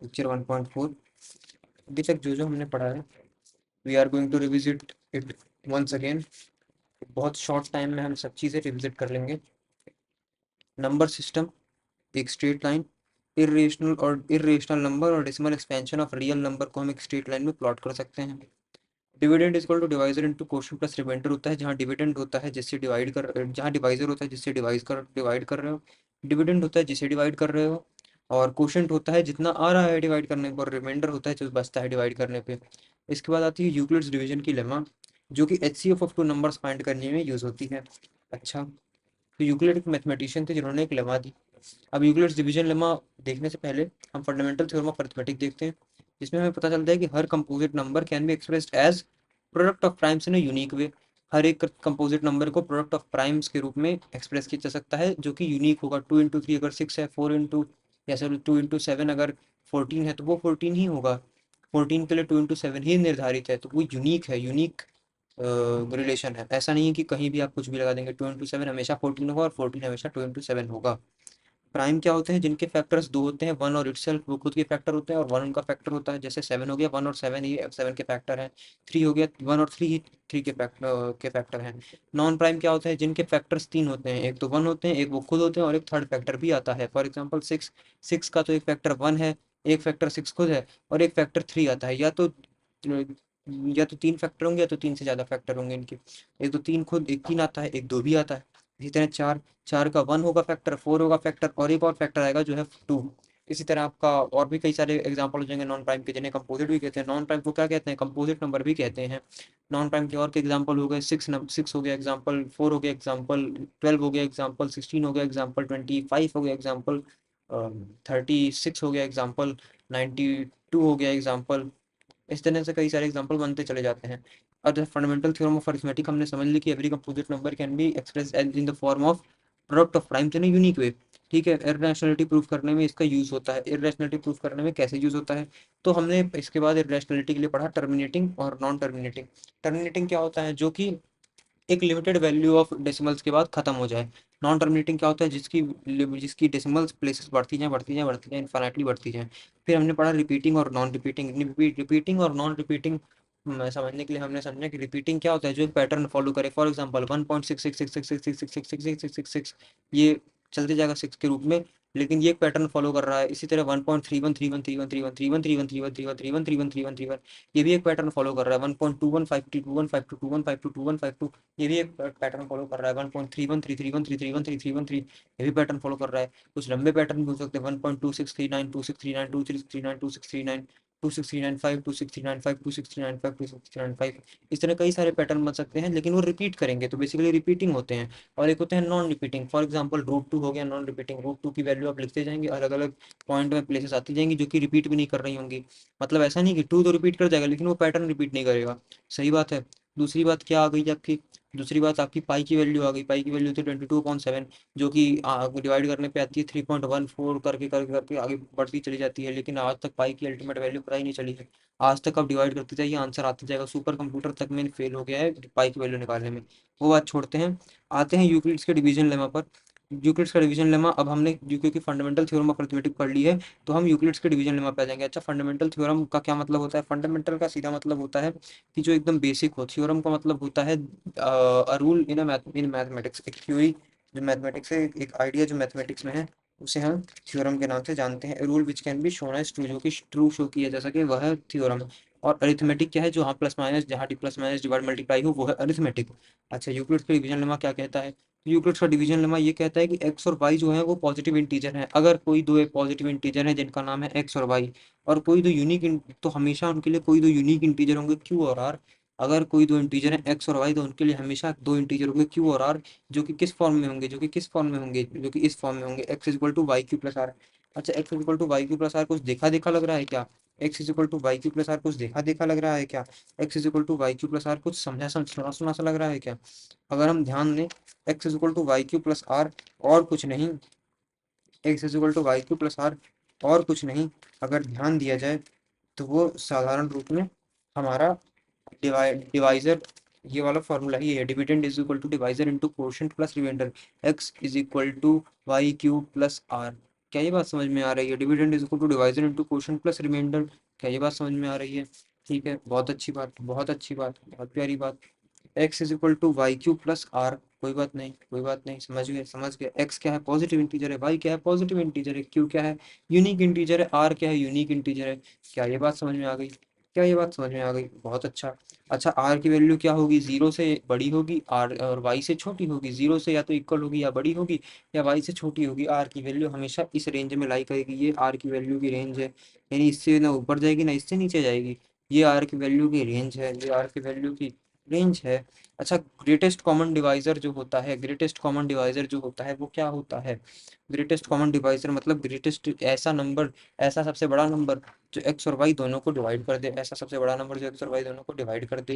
Lecture 1.4। अभी तक जो जो हमने पढ़ा है we are going to revisit it once again. बहुत शॉर्ट टाइम में हम सब चीज़ें रिविजिट कर लेंगे। नंबर सिस्टम, एक स्ट्रेट लाइन, इर्रेशनल नंबर और decimal expansion of real number को हम एक स्ट्रेट लाइन में प्लॉट कर सकते हैं। Dividend is equal to divisor into quotient plus remainder होता है, जहाँ डिविडेंड होता है जिससे डिवाइड कर, जहाँ डिवाइजर होता है जिससे डिवाइड कर रहे हो, डिविडेंड होता है जिसे डिवाइड कर रहे हो, और कोशेंट होता है जितना आ रहा है डिवाइड करने पर, रिमाइंडर होता है जो बचता है डिवाइड करने पे। इसके बाद आती है यूक्लिड्स डिवीजन की लेमा, जो कि HCF of two numbers find करने में यूज होती है। अच्छा, तो यूक्लिड एक मैथमेटिशियन थे जिन्होंने एक लेमा दी। अब यूक्लिड्स डिवीजन लेमा देखने से पहले हम फंडामेंटल थ्योरम ऑफ अरिथमेटिक देखते हैं, जिसमें हमें पता चलता है कि हर composite number can be expressed as product of primes in a unique way. हर एक कंपोजिट नंबर को प्रोडक्ट ऑफ प्राइम्स के रूप में एक्सप्रेस किया जा सकता है, जो कि यूनिक होगा। 2 इंटू 3 अगर 6 है, 4 इंटू, या सर 2 इंटू 7 अगर 14 है, तो वो 14 ही होगा। 14 के लिए 2 इंटू 7 ही निर्धारित है, तो वो यूनिक है, यूनिक रिलेशन है। ऐसा नहीं है कि कहीं भी आप कुछ भी लगा देंगे, 2 इंटू 7 हमेशा 14 होगा और 14 हमेशा 2 इंटू 7 होगा। प्राइम क्या होते हैं? जिनके फैक्टर्स दो होते हैं, वन और इटसेल्फ, वो खुद के फैक्टर होते हैं और वन उनका फैक्टर होता है। जैसे 7 हो गया, 1 और 7 ही 7 के फैक्टर हैं। 3 हो गया, 1 और 3 ही 3 के फैक्टर हैं। नॉन प्राइम क्या होता है? जिनके फैक्टर्स 3 होते हैं, एक तो 1 होते हैं, एक वो खुद होते हैं और एक थर्ड फैक्टर भी आता है। फॉर एग्जाम्पल 6, 6 का तो एक फैक्टर 1 है, एक फैक्टर 6 खुद है और एक फैक्टर 3 आता है। या तो 3 फैक्टर होंगे या तो 3 से ज़्यादा फैक्टर होंगे इनके। एक तो 3 खुद, एक 3 आता है, एक 2 भी आता है। इसी तरह 4, 4 का 1 होगा फैक्टर, 4 होगा फैक्टर और एक और फैक्टर आएगा जो है 2। इसी तरह आपका और भी कई सारे एग्जांपल हो जाएंगे नॉन प्राइम के, जिन्हें कंपोजिट भी कहते हैं। नॉन प्राइम को क्या कहते हैं? कंपोजिट नंबर भी कहते हैं। नॉन प्राइम के और के एग्जांपल हो गए, 6 हो गया एग्जांपल, 4 हो गया एग्जांपल, 12 हो गया एग्जांपल, 16 हो गया एग्जांपल, 25 हो गया एग्जांपल, 36 हो गया एग्जांपल, 92 हो गया एग्जांपल। इस तरह से कई सारे एग्जांपल बनते चले जाते हैं। और जैसे फंडामेंटल थ्योरम ऑफ अरिथमेटिक हमने समझ ली कि every composite number can be express in the form of product of primes in unique way. ठीक है, इररेशनलिटी प्रूफ करने में इसका यूज होता है। इररेशनलिटी प्रूफ करने में कैसे यूज होता है? तो हमने इसके बाद इररेशनलिटी के लिए पढ़ा टर्मिनेटिंग और नॉन टर्मिनेटिंग। टर्मिनेटिंग क्या होता है? जो कि एक लिमिटेड वैल्यू ऑफ डेसिमल्स के बाद खत्म हो जाए। नॉन टर्मिनेटिंग क्या होता है? जिसकी डेसिमल्स प्लेसेस बढ़ती जाए, बढ़ती जाए, बढ़ती जाए, इनफाइनाइटली बढ़ती जाए। फिर हमने पढ़ा रिपीटिंग और नॉन रिपीटिंग। रिपीटिंग और नॉन रिपीटिंग समझने के लिए हमने समझा कि रिपीटिंग क्या होता है? जो एक पैटर्न फॉलो करे। फॉर एग्जांपल 1.6666666666 ये चलते जाएगा 6 के रूप में, लेकिन ये एक पैटर्न फॉलो कर रहा है। इसी तरह 1.31313131313131313131 ये भी एक पैटर्न फॉलो कर रहा है। 1.2152152215221522 ये भी एक पैटर्न फॉलो कर रहा है। 1.31331331331313 ये भी पैटर्न फॉलो कर रहा है। कुछ लंबे पैटर्न भी हो सकते हैं, 1.2639263926392639 26395 26395 26395 26395। इस तरह कई सारे पैटर्न बन सकते हैं, लेकिन वो रिपीट करेंगे, तो बेसिकली रिपीटिंग होते हैं। और एक होते हैं नॉन रिपीटिंग। फॉर एग्जांपल √2 हो गया नॉन रिपीटिंग। √2 की वैल्यू आप लिखते जाएंगे, अलग अलग पॉइंट में प्लेसेस आती जाएंगी जो कि रिपीट भी नहीं कर रही होंगी। मतलब ऐसा नहीं कि 2 तो रिपीट कर जाएगा लेकिन वो पैटर्न रिपीट नहीं करेगा। सही बात है। दूसरी बात क्या आ गई आपकी? दूसरी बात आपकी पाई की वैल्यू आ गई। पाई की वैल्यू थी 22/7, जो कि डिवाइड करने पे आती है 3.14 करके करके करके आगे बढ़ती चली जाती है। लेकिन आज तक पाई की अल्टीमेट वैल्यू पता ही नहीं चली है। आज तक आप डिवाइड करते जाइए, आंसर आता जाएगा। सुपर कंप्यूटर तक में फेल हो गया है पाई की वैल्यू निकालने में। वो बात छोड़ते हैं, आते हैं यूक्लिड्स के डिवीजन लेमा पर। यूक्लिड्स का डिवीजन लेमा, अब हमने यूक्लिड की फंडामेंटल थ्योरम ऑफ अरिथमेटिक पढ़ ली है, तो हम यूक्लिड्स के डिवीजन लेमा पे आ जाएंगे। अच्छा, फंडामेंल थ्योरम का क्या मतलब होता है? फंडामेंटल का सीधा मतलब होता है कि जो एकदम बेसिक हो। थ्योरम का मतलब होता है रूल इन मैथमेटिक्स, एक थ्योरी जो मैथमेटिक्स है, एक आइडिया जो मैथमेटिक्स में है, उसे हम थ्योरम के नाम से जानते हैं। Rule which can be shown as true, जो कि ट्रू शो किया जा सके, वह है थ्योरम। और अरिथमेटिक क्या है? जो हाँ प्लस माइनस, जहाँ D plus minus divide multiply हो, वो है अरिथमेटिक। अच्छा, यूक्लिड का डिवीजन लेमा क्या कहता है? यूक्लिड का डिवीजन लेमा ये कहता है कि एक्स और वाई जो है वो पॉजिटिव इंटीजर हैं। अगर कोई दो एक पॉजिटिव इंटीजर है जिनका नाम है एक्स और वाई, और कोई दो तो हमेशा उनके लिए कोई दो यूनिक इंटीजर होंगे, क्यू और आर। अगर कोई दो इंटीजर हैं एक्स और वाई, तो उनके लिए हमेशा दो इंटीजर होंगे, क्यू और आर, जो कि किस फॉर्म में होंगे? जो कि किस फॉर्म में होंगे? जो कि इस फॉर्म में होंगे, X equal to Y Q plus R. अच्छा, X equal to Y Q plus R कुछ देखा देखा लग रहा है क्या? X equal to Y Q plus R कुछ देखा देखा लग रहा है क्या? X equal to Y Q plus R कुछ समझा सुना सुना सा लग रहा है क्या? अगर हम ध्यान दें, X equal to Y Q plus R और कुछ नहीं, X equal to Y Q plus R और कुछ नहीं, अगर ध्यान दिया जाए तो वो साधारण रूप में हमारा डिवाइजर, ये वाला फॉर्मूला ही है। Dividend is equal to divisor into quotient plus remainder. X is equal to Y Q plus R. क्या ये बात समझ में आ रही है? Dividend is equal to divisor into quotient plus remainder. क्या ये बात समझ में आ रही है? ठीक है, बहुत अच्छी बात, बहुत अच्छी बात, बहुत प्यारी बात। X is equal to Y Q plus R. कोई बात नहीं, कोई बात नहीं, समझ गए, समझ गए। एक्स क्या है? पॉजिटिव इंटीजर है। वाई क्या है? पॉजिटिव इंटीजर है। क्यू क्या है? यूनिक इंटीजर है। आर क्या है? यूनिक इंटीजर है। क्या ये बात समझ में आ गई? क्या ये बात समझ में आ गई? बहुत अच्छा। अच्छा, आर की वैल्यू क्या होगी? जीरो से बड़ी होगी आर, और वाई से छोटी होगी। जीरो से या तो इक्वल होगी या बड़ी होगी, या वाई से छोटी होगी। आर की वैल्यू हमेशा इस रेंज में लाई करेगी। ये आर की वैल्यू की रेंज है, यानी इससे ना ऊपर जाएगी ना इससे नीचे जाएगी। ये आर की वैल्यू की रेंज है, ये आर की वैल्यू की रेंज है। अच्छा, ग्रेटेस्ट कॉमन डिवाइजर जो होता है, ग्रेटेस्ट कॉमन डिवाइजर जो होता है वो क्या होता है? ग्रेटेस्ट कॉमन डिवाइजर मतलब ग्रेटेस्ट ऐसा नंबर, ऐसा सबसे बड़ा नंबर जो एक्स और वाई दोनों को डिवाइड कर दे। ऐसा सबसे बड़ा नंबर जो एक्स और वाई दोनों को डिवाइड कर दे।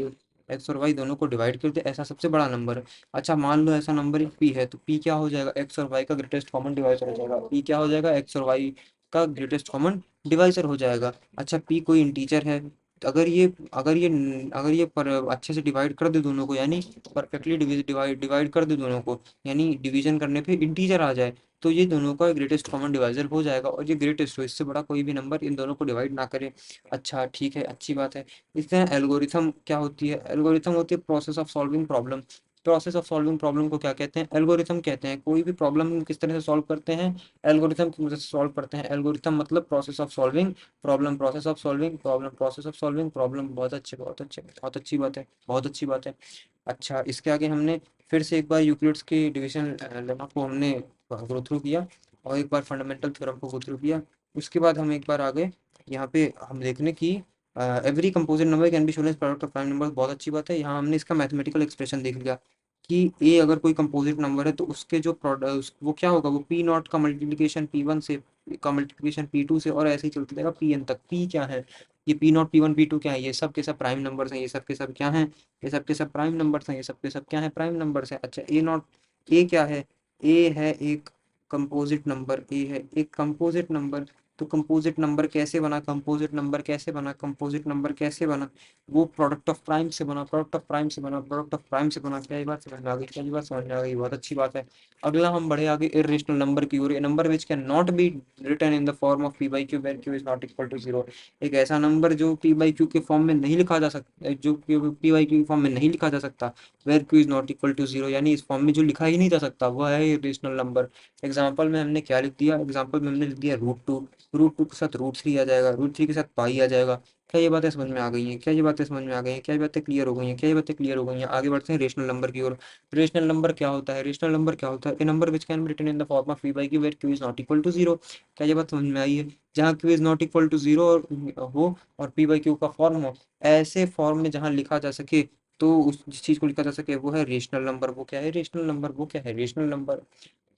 एक्स और वाई दोनों को डिवाइड कर दे, ऐसा सबसे बड़ा नंबर। अच्छा, मान लो ऐसा नंबर एक पी है, तो पी क्या हो जाएगा? एक्स और वाई का ग्रेटेस्ट कॉमन डिवाइजर हो जाएगा। पी क्या हो जाएगा? एक्स और वाई का ग्रेटेस्ट कॉमन डिवाइजर हो जाएगा। अच्छा, पी कोई इंटीजर है, तो अगर ये पर अच्छे से डिवाइड कर दे दोनों को, यानी परफेक्टली डिवाइड कर दे दोनों को, यानी डिवीजन करने पे इंटीजर आ जाए, तो ये दोनों का ग्रेटेस्ट कॉमन डिवाइजर हो जाएगा। और ये ग्रेटेस्ट हो, इससे बड़ा कोई भी नंबर इन दोनों को डिवाइड ना करे। अच्छा ठीक है, अच्छी बात है। इस तरह एल्गोरिथम क्या होती है? एल्गोरिथम होती है process of solving problem. Process of solving problem को क्या कहते हैं? एल्गोरिथम कहते हैं। कोई भी प्रॉब्लम किस तरह से सॉल्व करते हैं? एल्गोरिथम की मदद से सॉल्व करते हैं। एल्गोरिथम मतलब process of solving problem, process of solving problem, process of solving problem. बहुत अच्छे, बहुत अच्छे, बहुत अच्छी बात है, बहुत अच्छी बात है। अच्छा, इसके आगे हमने फिर से एक बार यूक्लिड्स की डिवीजन लेमा को हमने गो थ्रू किया, और एक बार फंडामेंटल थ्योरम को गो थ्रू किया। उसके बाद हम एक बार आगे यहाँ पे हम देखने की every composite number can be shown as product of prime number. बहुत अच्छी बात है। यहाँ हमने इसका मैथमेटिकल एक्सप्रेशन देख लिया कि ए अगर कोई कंपोजिट नंबर है तो उसके जो प्रोडक्ट वो क्या होगा? वो पी नॉट का मल्टीप्लिकेशन पी वन से, का मल्टीप्लिकेशन पी टू से, और ऐसे ही चलते रहेगा पी एन तक। पी क्या है? ये P nought P one P two क्या है? ये सब के सब प्राइम नंबर्स हैं। ये सब के सब क्या हैं? ये सब के सब प्राइम नंबर्स हैं। ये सब के सब क्या है? प्राइम नंबर्स हैं। अच्छा, ए नॉट, ए क्या है? ए है एक कंपोजिट नंबर। ए है एक कंपोजिट नंबर। तो कंपोजिट नंबर कैसे बना? कंपोजिट नंबर कैसे बना? कंपोजिट नंबर कैसे बना? वो प्रोडक्ट ऑफ प्राइम से बना, प्रोडक्ट ऑफ प्राइम से बना, प्रोडक्ट ऑफ प्राइम से बना। क्या ये बात समझ में आ गई? क्या ये बात समझ में आ गई? बहुत अच्छी बात है। अगला हम बढ़े आगे इर्रेशनल नंबर की ओर। Number which can not be written in the form of P by Q where Q is not equal to zero. एक ऐसा नंबर जो पी बाई क्यू के फॉर्म में नहीं लिखा जा सकता, जो पी बाई क्यू के फॉर्म में नहीं लिखा जा सकता, where Q is not equal to zero, यानी इस फॉर्म में जो लिखा ही नहीं जा सकता, वह है इर्रेशनल नंबर। एग्जाम्पल में हमने क्या लिख दिया? एग्जाम्पल में हमने लिख दिया रूट टू। रूट टू के साथ रूट थ्री आ जाएगा, रूट थ्री के साथ पाई आ जाएगा। क्या ये बातें समझ में आ गई हैं? क्या ये बातें समझ में आ गई हैं? क्या ये बातें क्लियर हो गई हैं? क्या ये बातें क्लियर हो गई हैं? आगे बढ़ते हैं रेशनल नंबर की ओर। रेशनल नंबर क्या होता है? रेशनल नंबर क्या होता है? A number which can be written in the form of P by Q where Q is not equal to zero. क्या ये बात समझ में आई है? जहाँ Q is not equal to zero हो और पी बाई क्यू का फॉर्म हो, ऐसे फॉर्म में जहाँ लिखा जा सके, तो उस जिस चीज को लिखा जा सके वो है रेशनल नंबर। वो क्या है? Rational number. वो क्या है? Rational number.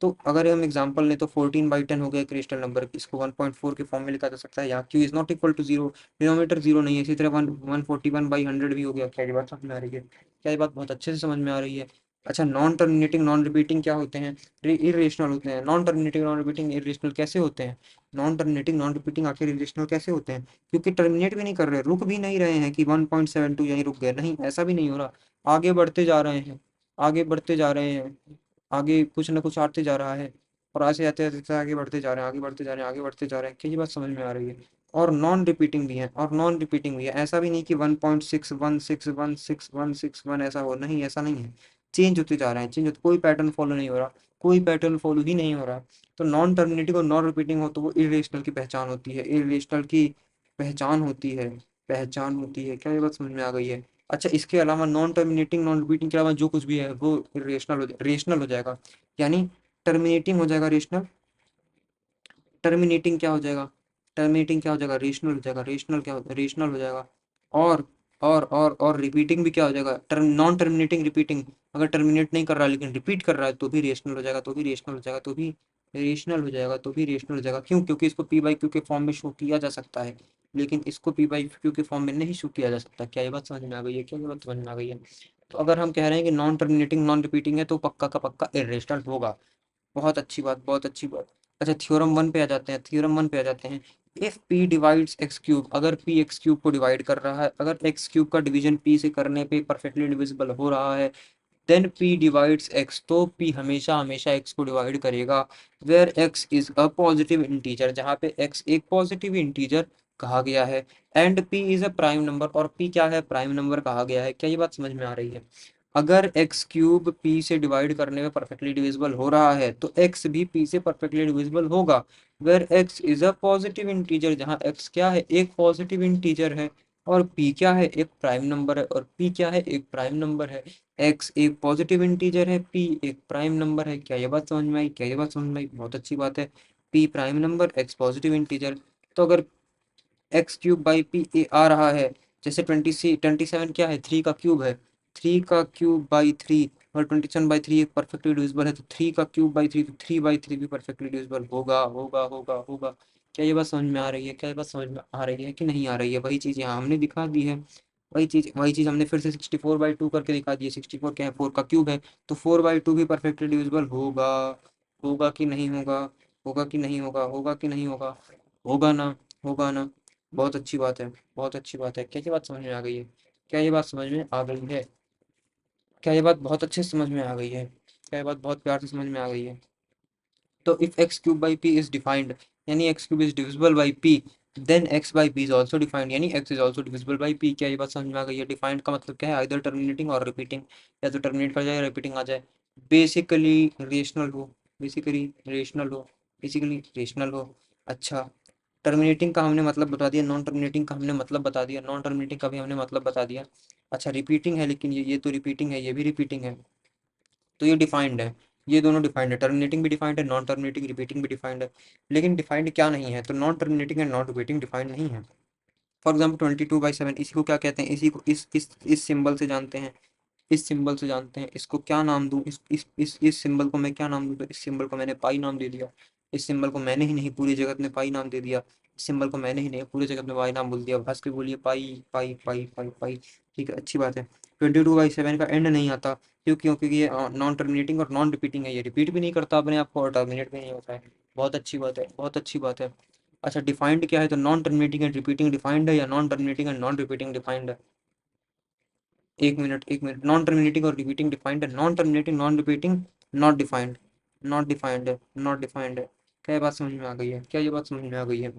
तो अगर हम एग्जांपल लें तो 14/10 हो गया एक रेशनल नंबर। इसको 1.4 के फॉर्म में लिखा जा सकता है। यहाँ Q is not equal to zero, denominator zero नहीं है। इसी तरह 141/100 भी हो गया। क्या ये बात समझ में आ रही है? क्या ये बात बहुत अच्छे से समझ में आ रही है? अच्छा, नॉन टर्मिनेटिंग नॉन रिपीटिंग क्या होते हैं? इरेशनल होते हैं। Non terminating non repeating irrational कैसे होते हैं? नॉन टर्मिनेटिंग नॉन रिपीटिंग आखिर इरेशनल कैसे होते हैं? क्योंकि टर्मिनेट भी नहीं कर रहे, रुक भी नहीं रहे हैं कि 1.72 यहीं रुक गए, नहीं, ऐसा भी नहीं हो रहा। आगे बढ़ते जा रहे हैं, आगे बढ़ते जा रहे हैं, आगे कुछ ना कुछ आते जा रहा है, और ऐसे आते आते आगे बढ़ते जा रहे हैं, आगे बढ़ते जा रहे हैं, आगे बढ़ते जा रहे हैं। क्या ये बात समझ में आ रही है? और नॉन रिपीटिंग भी है, और नॉन रिपीटिंग भी है। ऐसा भी नहीं कि 1.6 1 6 1 6 1 6 1 ऐसा हो, नहीं, ऐसा नहीं है। चेंज होते जा रहे हैं, चेंज होते, कोई पैटर्न फॉलो नहीं हो रहा, कोई पैटर्न फॉलो ही नहीं हो रहा। तो नॉन टर्मिनेटिंग और नॉन रिपीटिंग हो तो वो इरेशनल की पहचान होती है, इरेशनल की पहचान होती है, पहचान होती है। क्या ये बात समझ में आ गई है? अच्छा, इसके अलावा नॉन टर्मिनेटिंग नॉन रिपीटिंग के अलावा जो कुछ भी है वो रेशनल हो जाएगा। यानी टर्मिनेटिंग हो जाएगा रेशनल, टर्मिनेटिंग क्या हो जाएगा? टर्मिनेटिंग क्या हो जाएगा? रेशनल हो जाएगा। रेशनल क्या होता है? रेशनल हो जाएगा। और और रिपीटिंग भी क्या हो जाएगा? नॉन टर्मिनेटिंग रिपीटिंग, अगर टर्मिनेट नहीं कर रहा है लेकिन रिपीट कर रहा है तो भी रेशनल हो जाएगा, तो भी रेशनल हो जाएगा, तो भी रेशनल हो जाएगा, तो भी रेशनल हो जाएगा। क्यों? क्योंकि इसको पी बाई क्यू के फॉर्म में शो किया जा सकता है, लेकिन इसको पी बाई क्यू के फॉर्म में नहीं शो किया जा सकता। क्या ये बात समझ में आ गई है? क्या ये बात समझ में आ गई है? तो अगर हम कह रहे हैं कि नॉन टर्मिनेटिंग नॉन रिपीटिंग है तो पक्का का पक्का इरेशनल होगा। बहुत अच्छी बात, बहुत अच्छी बात। अच्छा, थ्योरम वन पे आ जाते हैं, थ्योरम वन पे आ जाते हैं। If P divides X cube, अगर पी एक्स क्यूब को डिवाइड कर रहा है, अगर एक्स क्यूब का डिवीजन पी से करने पे परफेक्टली डिविजिबल हो रहा है, देन p डिवाइड्स x, तो p हमेशा हमेशा x को डिवाइड करेगा where x is a positive integer, जहाँ पे x एक पॉजिटिव इंटीजर कहा गया है, and p is a prime number, और p क्या है, प्राइम नंबर कहा गया है। क्या ये बात समझ में आ रही है? अगर एक्स क्यूब पी से डिवाइड करने में परफेक्टली डिविजिबल हो रहा है तो एक्स भी पी से परफेक्टली डिविजिबल होगा, where X is a positive integer, जहाँ एक्स क्या है, एक पॉजिटिव इंटीजर है, और पी क्या है, एक प्राइम नंबर है, और पी क्या है, एक प्राइम नंबर है। एक्स एक पॉजिटिव इंटीजर है, पी एक प्राइम नंबर है। क्या ये बात समझ में आई? क्या ये बात समझ में आई? बहुत अच्छी बात है। P prime number, x positive integer. तो अगर एक्स क्यूब बाई पी ए आ रहा है, जैसे 27 क्या है, 3 का क्यूब है, 3 का क्यूब बाई 3, और 27/3 एक परफेक्टली डिविजिबल है, तो 3 का क्यूब बाई 3, तो 3/3 भी परफेक्टली डिविजिबल होगा होगा होगा होगा। क्या ये बात समझ में आ रही है? क्या ये बात समझ में आ रही है कि नहीं आ रही है? वही चीज़ यहाँ हमने दिखा दी है। वही चीज़ हमने फिर से 64/2 करके दिखा दी है। 64 क्या है, 4 का क्यूब है, तो 4/2 भी परफेक्टली डिविजिबल होगा। होगा कि नहीं होगा? होगा कि नहीं होगा? होगा कि नहीं होगा? होगा ना? होगा ना? बहुत अच्छी बात है, बहुत अच्छी बात है। क्या ये बात समझ में आ गई है? क्या ये बात समझ में आ गई है? क्या ये बात बहुत अच्छे से समझ में आ गई है? क्या ये बात बहुत प्यार से समझ में आ गई है? तो if x cube by p is defined, यानी x cube is divisible by p, then x by p is also defined, यानी x is also divisible by p. क्या ये बात समझ में आ गई है? डिफाइंड का मतलब क्या है? आइदर टर्मिनेटिंग और रिपीटिंग, या तो टर्मिनेट कर जाए या रिपीटिंग आ जाए। बेसिकली रेशनल हो, बेसिकली रेशनल हो, बेसिकली रेशनल हो। अच्छा, टर्मिनेटिंग का हमने मतलब बता दिया, नॉन टर्मिनेटिंग का हमने मतलब बता दिया, नॉन टर्मिनेटिंग का भी हमने मतलब बता दिया। अच्छा, रिपीटिंग है, लेकिन ये तो रिपीटिंग है, ये भी रिपीटिंग है, तो ये डिफाइंड है। ये दोनों डिफाइंड है, टर्मिनेटिंग भी डिफाइंड है, नॉन टर्मिनेटिंग रिपीटिंग भी डिफाइंड है। लेकिन डिफाइंड क्या नहीं है? तो non terminating and non repeating defined नहीं है। फॉर एग्जाम्पल 22/7, इसी को क्या कहते हैं? इसी को इस सिंबल से जानते हैं, इस सिंबल से जानते हैं। इसको क्या नाम दूं? इस सिंबल को मैं क्या नाम दूं? तो इस सिंबल को मैंने पाई नाम दे दिया। इस सिंबल को मैंने ही नहीं, पूरी जगत ने पाई नाम दे दिया। इस सिंबल को मैंने ही नहीं, पूरी जगत ने पाई नाम बोल दिया। भास्कर बोलिए पाई पाई पाई पाई पाई। ठीक है, अच्छी बात है। 22/7 का एंड नहीं आता, क्यों? क्योंकि ये नॉन टर्मिनेटिंग और नॉन रिपीटिंग है, ये रिपीट भी नहीं करता अपने आप को और टर्मिनेट भी नहीं होता है। बहुत अच्छी बात है, बहुत अच्छी बात है। अच्छा, डिफाइंड क्या है? तो non terminating and repeating defined है, या non terminating and non repeating defined है? एक मिनट, एक मिनट। नॉन टर्मिनेटिंग और रिपीटिंग डिफाइंड है, non terminating non repeating not defined, not defined है, नॉट डिफाइंड है। क्या ये बात समझ में आ गई है? क्या ये बात समझ में आ गई है?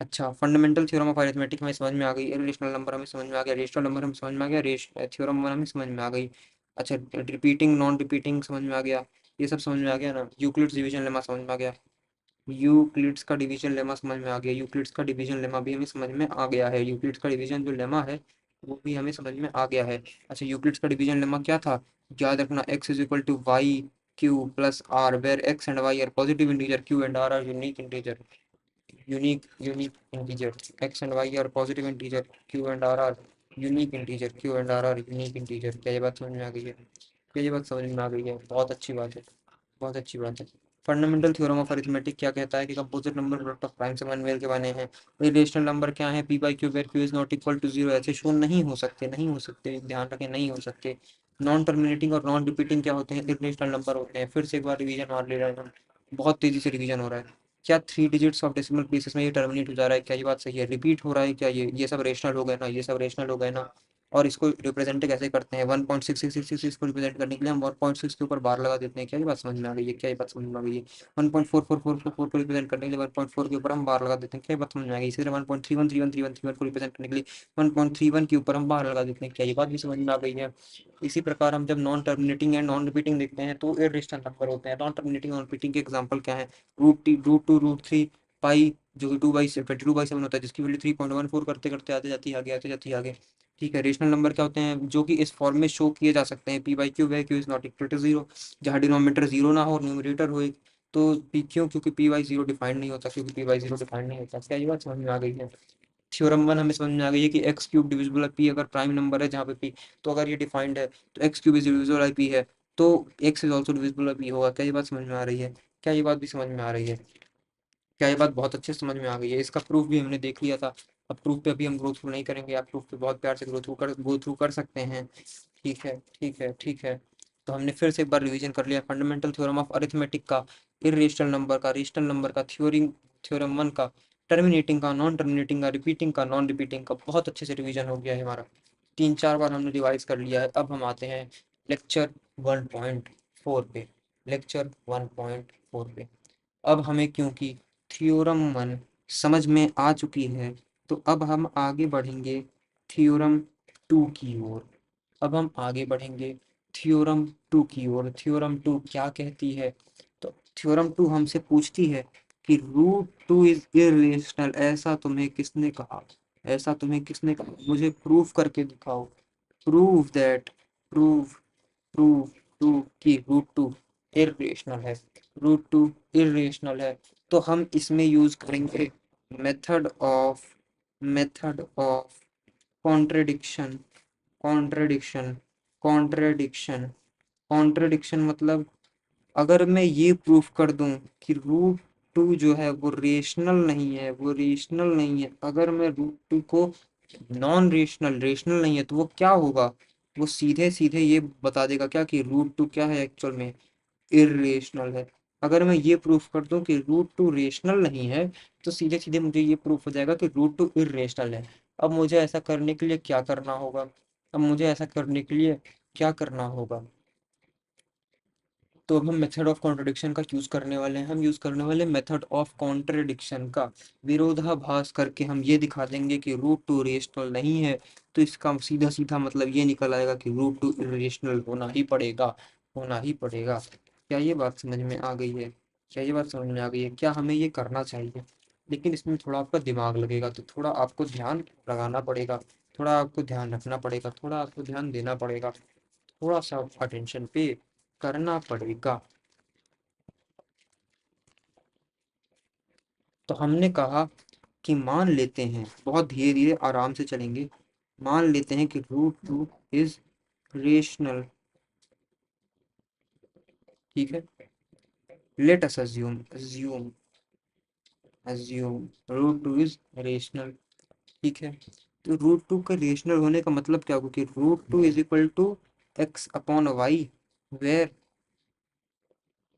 अच्छा, फंडामेंटल थ्योरम ऑफ अरिथमेटिक हमें समझ में आ गई, इरेशनल नंबर हमें समझ में आ गया, रेशनल नंबर हमें समझ में आ गया, रेश थ्योरम वन हमें समझ में आ गई। अच्छा, रिपीटिंग नॉन रिपीटिंग समझ में आ गया, ये सब समझ में आ गया ना? यूक्लिड्स डिवीजन लेमा समझ में आ गया, यूक्लिड्स का डिवीजन लेमा समझ में आ गया, यूक्लिड्स का डिवीजन लेमा भी हमें समझ में आ गया है, यूक्लिड्स का डिवीजन जो लेमा है वो भी हमें समझ में आ गया है। अच्छा, यूक्लिड्स का डिवीजन लेमा क्या था? याद रखना, X is equal to Y Q plus R, where X and Y are positive integer, Q and R unique integer, unique integer. X and Y are positive integer, Q and R unique integer, Q and R unique integer. क्या ये बात समझ में आ गई है? क्या ये बात समझ में आ गई है? बहुत अच्छी बात है, बहुत अच्छी बात है। फंडामेंटल थ्योरम ऑफ अरिथमेटिक क्या कहता है कि composite number product of primes and well के बने हैं। रिलेशनल नंबर क्या है? P by Q, where Q is not equal to zero. ऐसे शो नहीं हो सकते, नहीं हो सकते, ध्यान रखें, नहीं हो सकते। नॉन टर्मिनेटिंग और नॉन रिपीटिंग क्या होते हैं? इरेशनल नंबर होते हैं। फिर से एक बार रिवीजन मार ले रहे हैं हम, बहुत तेजी से रिवीजन हो रहा है। क्या 3 डिजिट्स ऑफ डेसिमल प्लेसेस में ये टर्मिनेट हो जा रहा है? क्या ये बात सही है? रिपीट हो रहा है क्या? ये सब रेशनल हो गए ना, ये सब रेशनल हो गए ना? और इसको रिप्रेजेंट कैसे करते हैं? 1.6666 को रिप्रेजेंट करने के लिए हम 1.6 के ऊपर बार लगा देते हैं। क्या ये बात समझ में आ गई है? क्या ये बात समझ में आ गई है? 1.4444 को रिप्रेजेंट करने के लिए 1.4 के ऊपर हम बार लगा देते हैं। क्या ये बात समझ में आ गई? इसी तरह 1.31313131 को रिप्रेजेंट करने के लिए 1.31 के ऊपर हम बार लगा देते हैं। क्या ये बात भी समझ में आ गई है? इसी प्रकार हम जब non terminating and non repeating देखते हैं तो इररेशनल नंबर होते हैं। नॉन टर्मिनेटिंग और रिपीटिंग के एग्जाम्पल क्या है? Root two root three pi, जो कि 22/7 होता है, जिसकी वैल्यू 3.14 करते करते आते जाती है आगे, आते जाती है आगे। ठीक है, रेशनल नंबर क्या होते हैं? जो कि इस फॉर्म में शो किए जा सकते हैं, P by Q, where Q is not equal to zero, जहाँ डिनोमिनेटर जीरो ना हो और न्यूमरेटर हो एक। तो पी क्यों? क्योंकि पी वाई जीरो डिफाइंड नहीं होता, क्योंकि पी वाई जीरो डिफाइंड नहीं होता। क्या ये बात समझ में आ गई है? थ्योरम वन हमें समझ में आ गई है कि x cube divisible by P, अगर प्राइम नंबर है जहाँ पे पी, तो अगर ये डिफाइंड है तो x cube is divisible by P है, तो x is also divisible by P होगा। क्या ये बात समझ में आ रही है? क्या ये बात भी समझ में आ रही है? क्या ये बात बहुत अच्छे से समझ में आ गई है? इसका प्रूफ भी हमने देख लिया था। अब प्रूफ पे अभी हम ग्रो थ्रू नहीं करेंगे, आप प्रूफ पे बहुत प्यार से गो थ्रू कर सकते हैं। ठीक है, ठीक है, ठीक है। तो हमने फिर से एक बार रिवीजन कर लिया फंडामेंटल थ्योरम ऑफ अरिथमेटिक का, इरेशनल नंबर का, रेशनल नंबर का, थ्योरम वन का, टर्मिनेटिंग का, नॉन टर्मिनेटिंग का, रिपीटिंग का, नॉन रिपीटिंग का। बहुत अच्छे से रिवीजन हो गया है हमारा, 3-4 बार हमने रिवाइज कर लिया है। अब हम आते हैं लेक्चर 1.4 पे, लेक्चर 1.4 पे। अब हमें क्योंकि थ्योरम 1 समझ में आ चुकी है, तो अब हम आगे बढ़ेंगे थ्योरम 2 की ओर। अब हम आगे बढ़ेंगे थ्योरम 2 की ओर। थ्योरम 2 क्या कहती है? तो थ्योरम 2 हमसे पूछती है कि रूट 2 इज इरेशनल। ऐसा तुम्हें किसने कहा? ऐसा तुम्हें किसने कहा? मुझे प्रूफ करके दिखाओ। Prove that, prove, prove to कि रूट टू इरेशनल है। रूट टू इरेशनल है। तो हम इसमें यूज करेंगे method of contradiction. Contradiction, contradiction, contradiction मतलब अगर मैं ये प्रूफ कर दूं कि रूट टू जो है वो रेशनल नहीं है, वो रेशनल नहीं है, अगर मैं रूट टू को नॉन रेशनल, रेशनल नहीं है, तो वो क्या होगा? वो सीधे सीधे ये बता देगा क्या कि रूट टू क्या है एक्चुअल में? इरेशनल है। अगर मैं ये प्रूफ कर दूं कि रूट टू रेशनल नहीं है, तो सीधे सीधे मुझे ये प्रूफ हो जाएगा कि रूट टू इरेशनल है। अब मुझे ऐसा करने के लिए क्या करना होगा? अब मुझे ऐसा करने के लिए क्या करना होगा? तो अब हम मेथड ऑफ कॉन्ट्रडिक्शन का यूज करने वाले हैं। हम यूज करने वाले मेथड ऑफ कॉन्ट्रडिक्शन का। विरोधाभास करके हम ये दिखा देंगे कि रूट टू रेशनल नहीं है, तो इसका सीधा सीधा मतलब ये निकल आएगा कि रूट टू इरेशनल होना ही पड़ेगा, होना ही पड़ेगा। क्या ये बात समझ में आ गई है? क्या ये बात समझ में आ गई है? क्या हमें ये करना चाहिए? लेकिन इसमें थोड़ा आपका दिमाग लगेगा, तो थोड़ा आपको ध्यान लगाना पड़ेगा, थोड़ा आपको ध्यान रखना पड़ेगा, थोड़ा आपको ध्यान देना पड़ेगा, थोड़ा सा अटेंशन पे करना पड़ेगा। तो हमने कहा कि मान लेते हैं, बहुत धीरे धीरे आराम से चलेंगे, मान लेते हैं कि रूट टू इज रेशनल। ठीक है, let us assume root two is rational. ठीक है, तो रूट टू का रेशनल होने का मतलब क्या होगा? कि root two is equal to X upon Y, where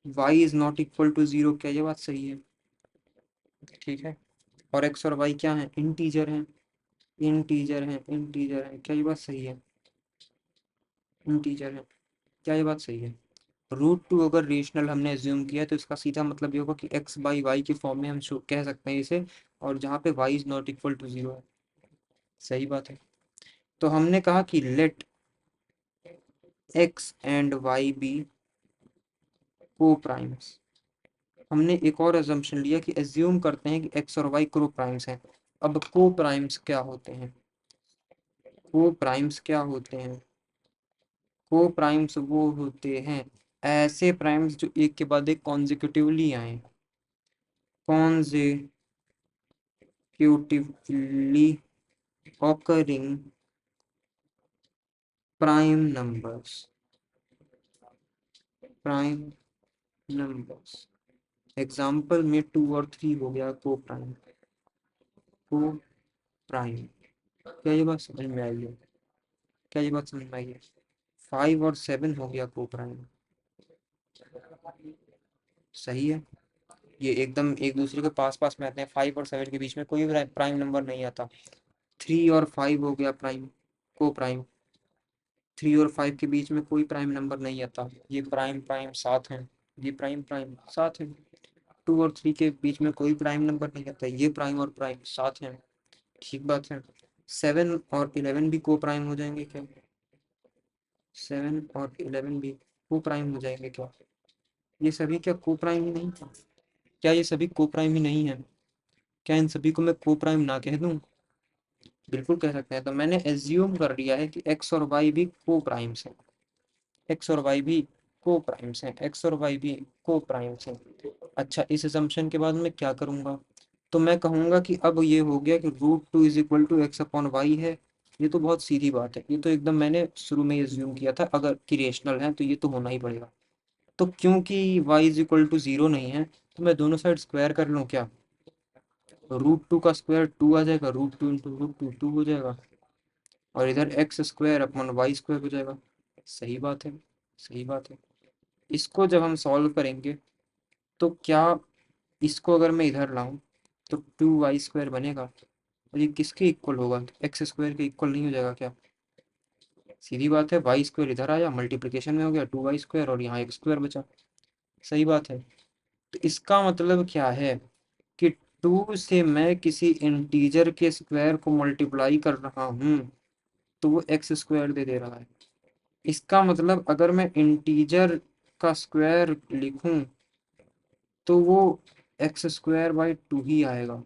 Y is not equal to zero. क्या ये बात सही है? ठीक है, और एक्स और वाई क्या है? इंटीजर हैं, इंटीजर हैं, इंटीजर हैं। क्या ये बात सही है? इंटीजर है। क्या ये बात सही है? रूट टू अगर रेशनल हमने एज्यूम किया, तो इसका सीधा मतलब ये होगा कि एक्स बाई वाई के फॉर्म में हम कह सकते हैं इसे, और जहाँ पे Y is not equal to zero है। सही बात है। तो हमने कहा कि let X and Y be coprimes. हमने एक और अजम्पशन लिया कि एज्यूम करते हैं कि एक्स और वाई को प्राइम्स हैं। अब को प्राइम्स क्या होते हैं? को प्राइम्स क्या होते हैं? को प्राइम्स वो होते हैं ऐसे प्राइम्स जो एक के बाद एक कॉन्जिक्यूटिवली आए, consecutively occurring prime numbers, prime numbers। Example में 2 और 3 हो गया को प्राइम, को प्राइम। क्या ये बात समझ में आई है? क्या ये बात समझ में आई है? 5 और 7 हो गया को प्राइम। सही है, ये एकदम एक दूसरे के पास पास में आते हैं। 5 और 7 के बीच में कोई प्राइम नंबर नहीं आता। 3 और 5 हो गया प्राइम, को प्राइम। 3 और 5 के बीच में कोई प्राइम नंबर नहीं आता, ये प्राइम प्राइम साथ हैं, ये प्राइम प्राइम साथ हैं। 2 और 3 के बीच में कोई प्राइम नंबर नहीं आता, ये प्राइम और प्राइम साथ हैं। ठीक बात है। 7 और 11 भी को प्राइम हो जाएंगे क्या? 7 और 11 भी को प्राइम हो जाएंगे क्या? ये सभी क्या को प्राइम ही नहीं था? क्या ये सभी को प्राइम ही नहीं है? क्या इन सभी को मैं को प्राइम ना कह दूं? बिल्कुल कह सकते हैं। तो मैंने एज्यूम कर लिया है कि एक्स और वाई भी को प्राइम्स हैं, एक्स और वाई भी को प्राइम्स हैं, एक्स और वाई भी को प्राइम्स हैं। अच्छा, इस असम्पशन के बाद मैं क्या करूंगा? तो मैं कहूंगा कि अब ये हो गया कि root two is equal to X upon Y है। ये तो बहुत सीधी बात है, ये तो एकदम मैंने शुरू में एज्यूम किया था, अगर कि रेशनल है तो ये तो होना ही पड़ेगा। तो क्योंकि Y is equal to zero नहीं है, तो मैं दोनों साइड स्क्वायर कर लूँ क्या? रूट टू का स्क्वायर 2 आ जाएगा, root two into root two 2 हो जाएगा, और इधर X square upon Y square हो जाएगा। सही बात है, सही बात है। इसको जब हम सॉल्व करेंगे, तो क्या इसको अगर मैं इधर लाऊं, तो 2y² बनेगा, और ये किसके इक्वल होगा? एक्स स्क्वायर के इक्वल नहीं हो जाएगा क्या? सीधी बात है, वाई स्क्वायर इधर आया, मल्टीप्लिकेशन में हो गया 2y² और यहाँ x² बचा। सही बात है। तो इसका मतलब क्या है कि 2 से मैं किसी इंटीजर के स्क्वायर को मल्टीप्लाई कर रहा हूँ तो वो x² दे रहा है। इसका मतलब अगर मैं इंटीजर का स्क्वायर लिखूं तो वो x² बाई 2 ही आएगा।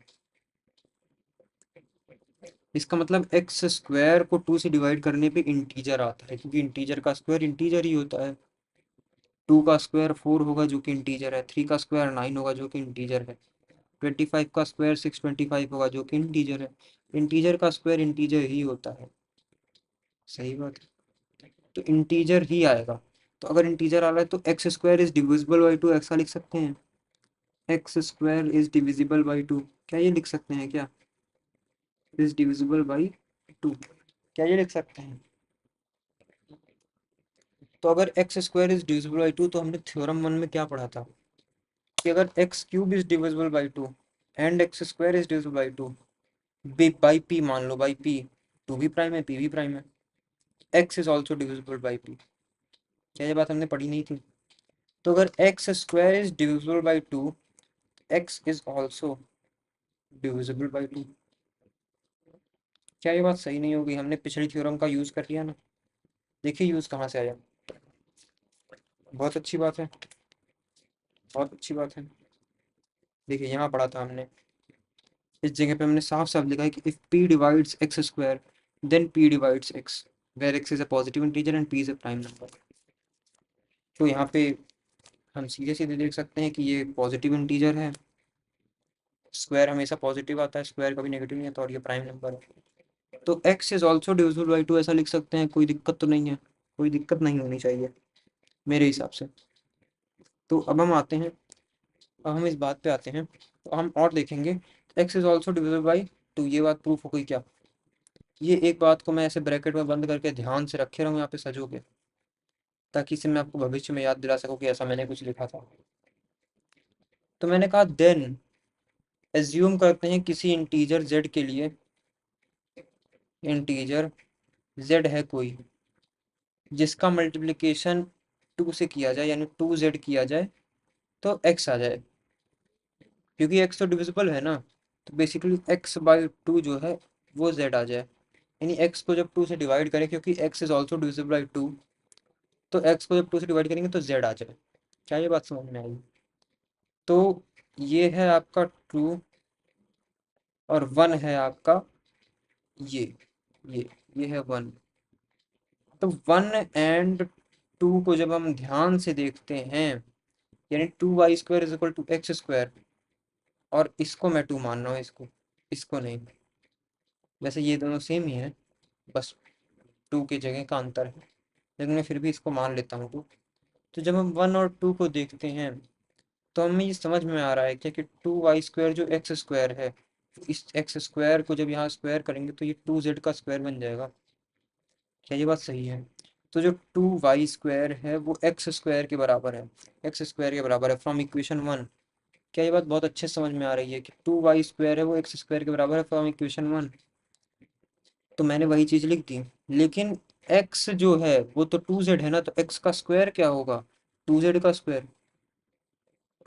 इसका मतलब x² को 2 से डिवाइड करने पे इंटीजर आता है, क्योंकि इंटीजर का स्क्वायर इंटीजर ही होता है। 2 का स्क्वायर 4 होगा जो कि इंटीजर है, 3 का स्क्वायर 9 होगा जो कि इंटीजर है, 25 का स्क्वायर 625 होगा जो कि इंटीजर है। इंटीजर का स्क्वायर इंटीजर ही होता है। सही बात है, तो इंटीजर ही आएगा। तो अगर इंटीजर आ रहा है तो x² इज डिविजिबल बाई 2 ऐसा लिख सकते हैं। x² इज डिविजिबल बाई 2, क्या ये लिख सकते हैं क्या? इज डिविजिबल बाई 2, क्या ये लिख सकते हैं? तो अगर x² इज डिविजिबल बाई 2 तो हमने थ्योरम 1 में क्या पढ़ा था कि अगर x³ is divisible by 2 and x² is divisible by 2 by p, मान लो बाई p, 2 भी प्राइम है p भी प्राइम है, x is also divisible by p। क्या ये बात हमने पढ़ी नहीं थी? तो अगर x² is divisible by 2, x is also divisible by 2। क्या ये बात सही नहीं होगी? हमने पिछली थ्योरम का यूज कर लिया ना। देखिए यूज कहाँ से आया। बहुत अच्छी बात है, बहुत अच्छी बात है। देखिए यहाँ पढ़ा था हमने, इस जगह पे हमने साफ साफ लिखा है कि if p divides x² then p divides x, where x is a positive integer and p is a prime number. तो यहाँ पे हम सीधे सीधे देख सकते हैं कि ये पॉजिटिव इंटीजर है, स्क्वायर हमेशा पॉजिटिव आता है, स्क्वायर कभी नेगेटिव नहीं आता, और ये प्राइम नंबर है। तो x is also divisible by 2 ऐसा लिख सकते हैं, कोई दिक्कत तो नहीं है? कोई दिक्कत नहीं होनी चाहिए मेरे हिसाब से। तो अब हम आते हैं, अब हम इस बात पे आते हैं, तो हम और देखेंगे x is also divisible by 2, ये बात प्रूफ हो गई क्या? ये एक बात को मैं ऐसे ब्रैकेट में बंद करके ध्यान से रखे रहूँ यहाँ पे सजो के, ताकि इसे मैं आपको भविष्य में याद दिला सकूँ कि ऐसा मैंने कुछ लिखा था। तो मैंने कहा देन एज्यूम करते हैं किसी इंटीजर z के लिए, इंटीजर z है कोई जिसका मल्टीप्लिकेशन 2 से किया जाए, यानी 2z किया जाए तो x आ जाए, क्योंकि x तो डिविजिबल है ना। तो बेसिकली x/2 जो है वो z आ जाए, यानी x को जब 2 से डिवाइड करें, क्योंकि x is also divisible by 2, तो x को जब 2 से डिवाइड करेंगे तो z आ जाए। क्या ये बात समझ में आई? तो ये है आपका 2 और 1 है आपका ये ये ये है 1। तो 1 एंड 2 को जब हम ध्यान से देखते हैं, यानी 2y² is equal to x², और इसको मैं 2 मान रहा हूँ, इसको नहीं। वैसे ये दोनों सेम ही है, बस 2 की जगह का अंतर है, लेकिन मैं फिर भी इसको मान लेता हूँ 2। तो जब हम 1 और 2 को देखते हैं तो हमें ये समझ में आ रहा है क्या कि 2y² जो x² है, इस x² को जब यहाँ स्क्वायर करेंगे तो ये 2z का स्क्वायर बन जाएगा। क्या ये बात सही है? तो जो 2y² है वो x² के बराबर है, x² के बराबर है फ्रॉम इक्वेशन 1। क्या ये बात बहुत अच्छे से समझ में आ रही है कि 2y² है वो x² के बराबर है फ्रॉम इक्वेशन 1? तो मैंने वही चीज लिख दी, लेकिन x जो है वो तो 2z है ना, तो x का स्क्वायर क्या होगा? 2z का स्क्वायर,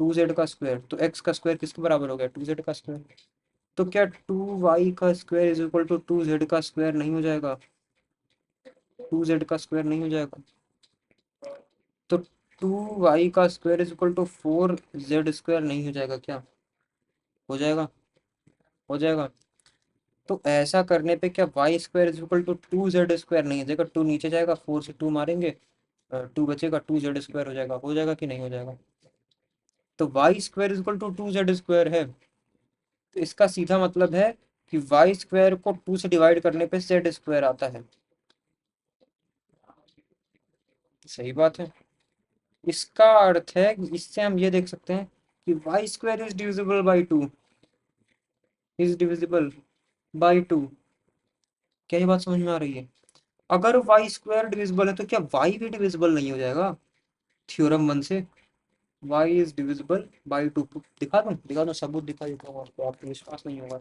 2z का स्क्वायर, तो x का स्क्वायर किसके बराबर हो गया? 2z का स्क्वायर। तो क्या 2y का square is equal to 2z का स्क्वायर नहीं हो जाएगा? 2z का स्क्वायर नहीं हो जाएगा? तो 2y का square is equal to 4z² नहीं हो जाएगा क्या? हो जाएगा, हो जाएगा। तो ऐसा करने पे क्या y² is equal to 2z² नहीं हो जाएगा? 2 नीचे जाएगा, 4 से 2 मारेंगे, 2 बचेगा, 2z² हो जाएगा कि नहीं हो जाएगा? तो y² is equal to 2z² है, तो इसका सीधा मतलब है कि y² को 2 से डिवाइड करने पे z² आता है। सही बात है। इसका अर्थ है कि इससे हम ये देख सकते हैं कि y² is divisible by 2, is divisible by 2। क्या ये बात समझ में आ रही है? अगर y² डिविजिबल है तो क्या y भी डिविजिबल नहीं हो जाएगा थ्योरम 1 से? y इज डिविजिबल बाई 2, दिखा दूं सबूत दिखा देता हूँ आपको, आपको विश्वास नहीं होगा।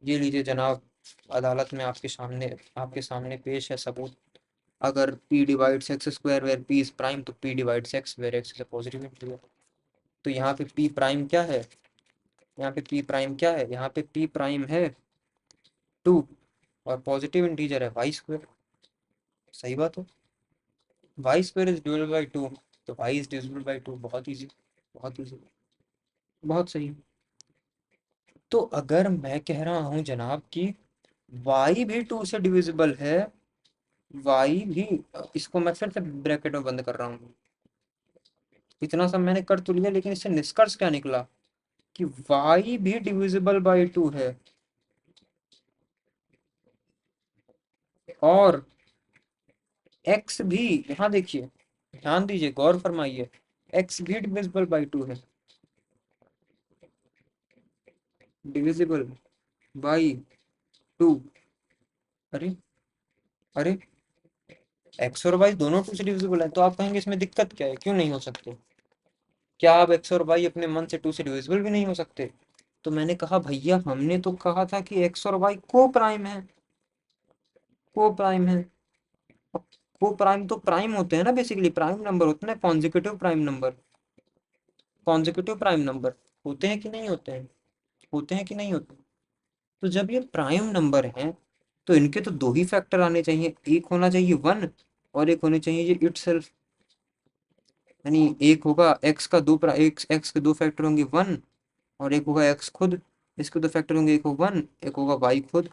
ये लीजिए जनाब, अदालत में आपके सामने पेश है सबूत। अगर p divides X square where p is prime तो p divides X where X is a positive integer. तो यहाँ पे p प्राइम क्या है, यहाँ पे p प्राइम क्या है, यहाँ पे p प्राइम है 2 और पॉजिटिव इंटीजर है वाई स्क्वायर। सही बात है, Y square is divided by 2, तो वाई इज डिविजिबल बाई 2। बहुत इजी, बहुत इजी, बहुत सही। तो अगर मैं कह रहा हूँ जनाब कि y भी 2 से डिविजिबल है, y भी, इसको मैं फिर से ब्रैकेट में बंद कर रहा हूँ। इतना सब मैंने कर तो लिया, लेकिन इससे निष्कर्ष क्या निकला कि y भी डिविजिबल बाई 2 है और x भी, यहाँ देखिए, ध्यान दीजिए, गौर फरमाइए, x भी डिविजिबल बाई 2 है, डिविजिबल बाई 2। अरे, अरे, x और y दोनों 2 से डिविजिबल है, तो आप कहेंगे इसमें दिक्कत क्या है, क्यों नहीं हो सकते? क्या आप x और y अपने मन से 2 से डिविजिबल भी नहीं हो सकते? तो मैंने कहा भैया हमने तो कहा था कि x और y को प्राइम है, को प्राइम है। अब को प्राइम तो प्राइम होते हैं ना, बेसिकली प्राइम नंबर होते हैं ना, consecutive prime number, consecutive prime number होते हैं कि नहीं होते हैं, होते हैं कि नहीं होते? तो जब ये प्राइम नंबर हैं तो इनके तो दो ही फैक्टर आने चाहिए, एक होना चाहिए 1 और एक होने चाहिए ये इटसेल्फ। यानी एक होगा x का दो x के दो फैक्टर होंगे 1 और एक होगा x खुद, इसके दो फैक्टर होंगे, एक होगा 1 एक होगा y खुद।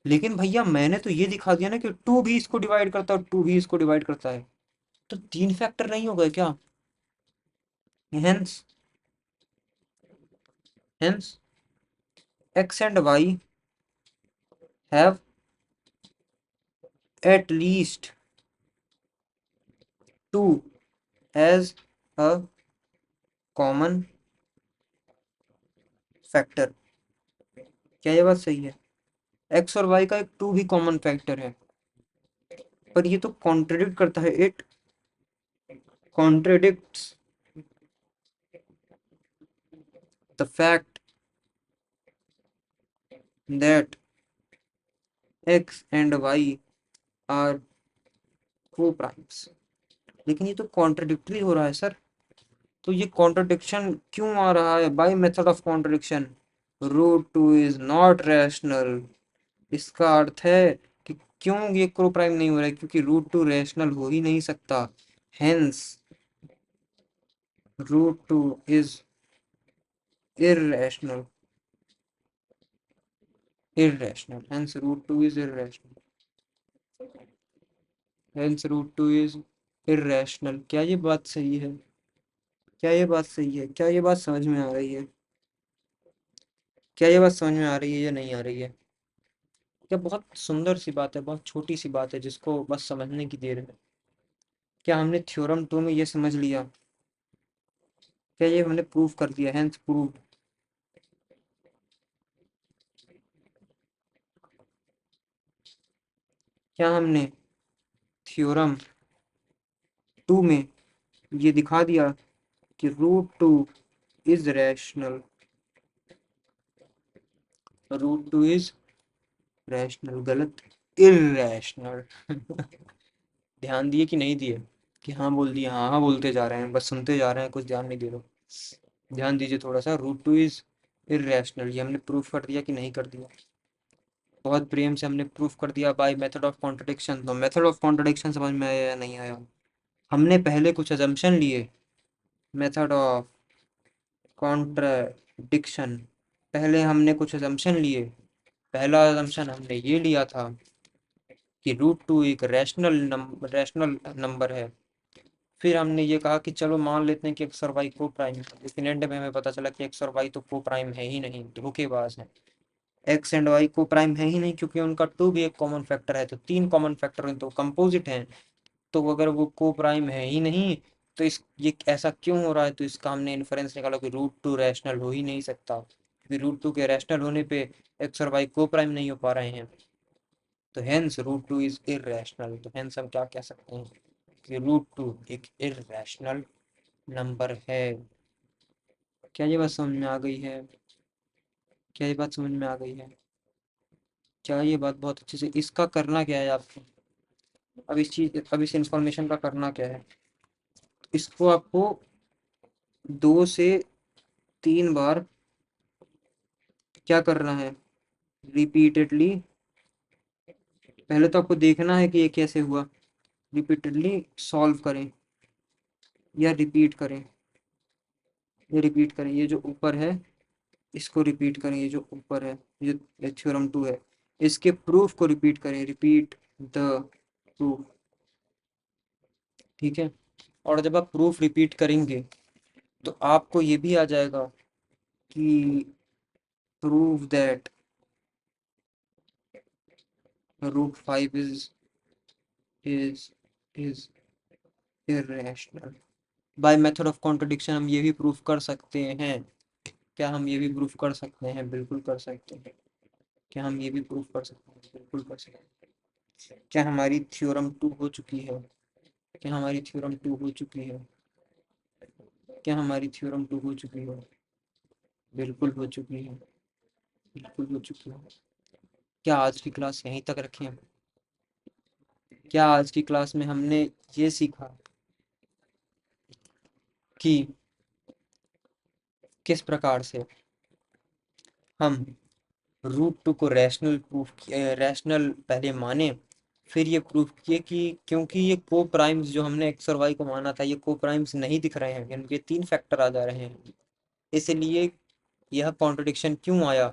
लेकिन भैया मैंने तो ये दिखा दिया ना कि 2 भी इसको डिवाइड करता है और 2 भी इसको डिवाइड करता है, तो 3 फैक्टर नहीं हो गए क्या? Hence, hence x and y have at least 2 as a common factor. क्या ये बात सही है? x और y का एक 2 भी कॉमन फैक्टर है, पर ये तो कॉन्ट्रडिक्ट करता है, it contradicts the fact that x and y are coprimes. लेकिन ये तो कॉन्ट्रडिक्टरी हो रहा है सर, तो ये कॉन्ट्रडिक्शन क्यों आ रहा है? By method of contradiction, root two is not rational. इसका अर्थ है कि क्यों ये क्रो प्राइम नहीं हो रहा है, क्योंकि रूट टू रैशनल हो ही नहीं सकता। Hence root two is irrational, irrational, hence root 2 is irrational, hence root 2 is irrational। क्या ये बात सही है? क्या ये बात सही है? क्या ये बात समझ में आ रही है? क्या ये बात समझ में आ रही है या नहीं आ रही है? क्या बहुत सुंदर सी बात है, बहुत छोटी सी बात है जिसको बस समझने की देर है। क्या हमने थ्योरम 2 में ये समझ लिया? क्या ये हमने प्रूफ कर दिया, हेंस प्रूव? क्या हमने थ्योरम 2 में ये दिखा दिया कि root 2 is rational, root 2 is rational? गलत, इरैशनल। ध्यान दिए कि नहीं दिए? कि हाँ बोल दिए, हाँ हाँ बोलते जा रहे हैं, बस सुनते जा रहे हैं, कुछ ध्यान नहीं दे रहे। ध्यान दीजिए थोड़ा सा, रूट टू इज इरैशनल, ये हमने प्रूफ कर दिया कि नहीं कर दिया? बहुत प्रेम से हमने प्रूफ कर दिया बाय मेथड ऑफ कॉन्ट्रडिक्शन। तो मेथड ऑफ कॉन्ट्रडिक्शन समझ में आया या नहीं आया? हमने पहले कुछ अजम्पशन लिए, मेथड ऑफ कॉन्ट्रडिक्शन, पहले हमने कुछ अजम्पशन लिए। पहला अजम्पशन हमने ये लिया था कि रूट टू एक रैशनल नंबर है। फिर हमने ये कहा कि चलो मान लेते हैं कि एक्स और वाई को प्राइम है, लेकिन एंड में हमें पता चला कि एक्स और वाई तो को प्राइम है ही नहीं, धोखेबाज है। एक्स एंड वाई को प्राइम है ही नहीं क्योंकि उनका टू भी एक कॉमन फैक्टर है, तो तीन कॉमन फैक्टर हैं तो कंपोजिट हैं। तो अगर वो को प्राइम है ही नहीं तो इस ये ऐसा क्यों हो रहा है? तो इसका हमने इन्फरेंस निकाला कि रूट टू रैशनल हो ही नहीं सकता, क्योंकि रूट टू के रैशनल होने पे एक्स और वाई को प्राइम नहीं हो पा रहे हैं। तो hence root two is irrational. तो हेंस हम क्या कह सकते हैं कि रूट टू एक इररेशनल नंबर है। क्या ये बात समझ में आ गई है? क्या ये बात समझ में आ गई है? क्या ये बात बहुत अच्छे से, इसका करना क्या है आपको? अब इस इंफॉर्मेशन का करना क्या है, इसको आपको 2 से 3 बार क्या करना है, रिपीटेडली। पहले तो आपको देखना है कि ये कैसे हुआ, रिपीटेडली सॉल्व करें या रिपीट करें, ये जो ऊपर है इसको रिपीट करें, ये जो ऊपर है ये थ्योरम 2 है, इसके प्रूफ को रिपीट करें, रिपीट द प्रूफ। ठीक है, और जब आप प्रूफ रिपीट करेंगे तो आपको ये भी आ जाएगा कि prove that root 5 is irrational. By method of contradiction हम ये भी प्रूफ कर सकते हैं। क्या हम ये भी प्रूफ कर सकते हैं? बिल्कुल कर सकते हैं। क्या हम ये भी प्रूफ कर सकते हैं? बिल्कुल कर सकते हैं। क्या हमारी थ्योरम 2 हो चुकी है? क्या हमारी थ्योरम 2 हो चुकी है? क्या हमारी थ्योरम 2 हो चुकी है? बिल्कुल हो चुकी है। बिल्कुल हो चुकी है। क्या आज की क्लास यहीं तक रखें? क्या आज की क्लास में हमने ये सीखा कि किस प्रकार से हम रूट 2 को रैशनल पहले माने, फिर ये प्रूफ किए कि क्योंकि ये को प्राइम्स जो हमने एक्स और वाई को माना था, ये को प्राइम्स नहीं दिख रहे हैं, इनके 3 फैक्टर आ जा रहे हैं, इसलिए यह कॉन्ट्रडिक्शन क्यों आया,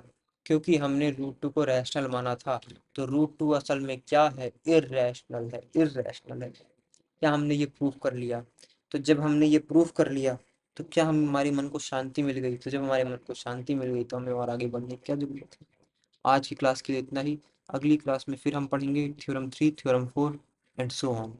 क्योंकि हमने रूट 2 को रैशनल माना था। तो रूट 2 असल में क्या है? इर्रेशनल है, इर्रेशनल है। क्या हमने ये प्रूफ कर लिया? तो जब हमने ये प्रूफ कर लिया तो क्या हम हमारे मन को शांति मिल गई? तो जब हमारे मन को शांति मिल गई तो हमें और आगे बढ़ने की क्या जरूरत है। आज की क्लास के लिए इतना ही। अगली क्लास में फिर हम पढ़ेंगे theorem 3, theorem 4 and so on.